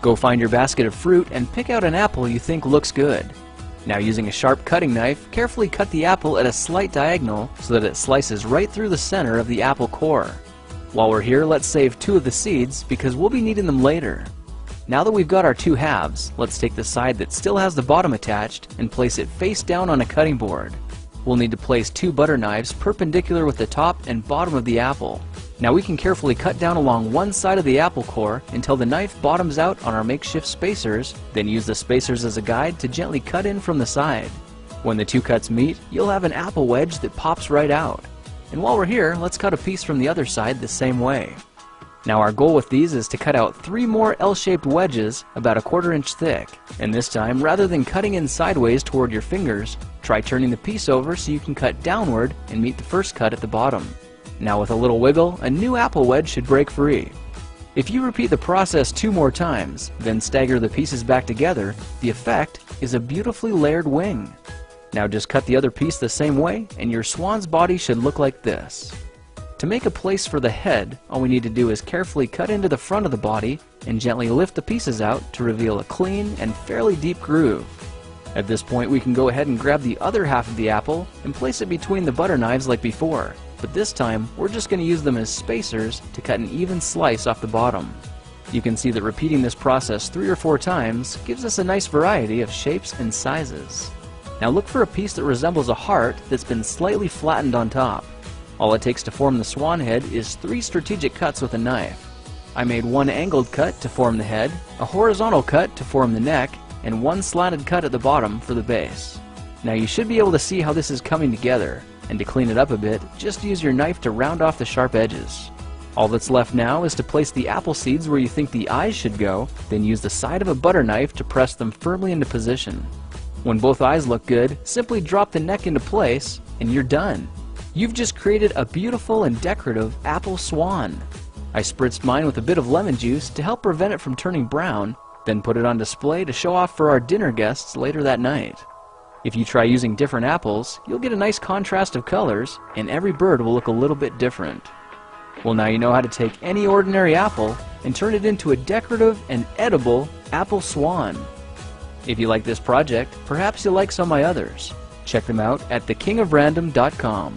Go find your basket of fruit and pick out an apple you think looks good. Now, using a sharp cutting knife, carefully cut the apple at a slight diagonal so that it slices right through the center of the apple core. While we're here, let's save 2 of the seeds because we'll be needing them later. Now that we've got our 2 halves, let's take the side that still has the bottom attached and place it face down on a cutting board. We'll need to place 2 butter knives perpendicular with the top and bottom of the apple. Now we can carefully cut down along one side of the apple core until the knife bottoms out on our makeshift spacers, then use the spacers as a guide to gently cut in from the side. When the 2 cuts meet, you'll have an apple wedge that pops right out. And while we're here, let's cut a piece from the other side the same way. Now our goal with these is to cut out 3 more L-shaped wedges about 1/4 inch thick. And this time, rather than cutting in sideways toward your fingers, try turning the piece over so you can cut downward and meet the first cut at the bottom. Now with a little wiggle, a new apple wedge should break free. If you repeat the process 2 more times, then stagger the pieces back together, the effect is a beautifully layered wing. Now just cut the other piece the same way and your swan's body should look like this. To make a place for the head, all we need to do is carefully cut into the front of the body and gently lift the pieces out to reveal a clean and fairly deep groove. At this point, we can go ahead and grab the other half of the apple and place it between the butter knives like before. But this time, we're just going to use them as spacers to cut an even slice off the bottom. You can see that repeating this process 3 or 4 times gives us a nice variety of shapes and sizes. Now look for a piece that resembles a heart that's been slightly flattened on top. All it takes to form the swan head is 3 strategic cuts with a knife. I made 1 angled cut to form the head, a horizontal cut to form the neck, and 1 slanted cut at the bottom for the base. Now you should be able to see how this is coming together. And to clean it up a bit, just use your knife to round off the sharp edges. All that's left now is to place the apple seeds where you think the eyes should go, then use the side of a butter knife to press them firmly into position. When both eyes look good, simply drop the neck into place, and you're done. You've just created a beautiful and decorative apple swan. I spritzed mine with a bit of lemon juice to help prevent it from turning brown, then put it on display to show off for our dinner guests later that night. If you try using different apples, you'll get a nice contrast of colors, and every bird will look a little bit different. Well, now you know how to take any ordinary apple and turn it into a decorative and edible apple swan. If you like this project, perhaps you'll like some of my others. Check them out at thekingofrandom.com.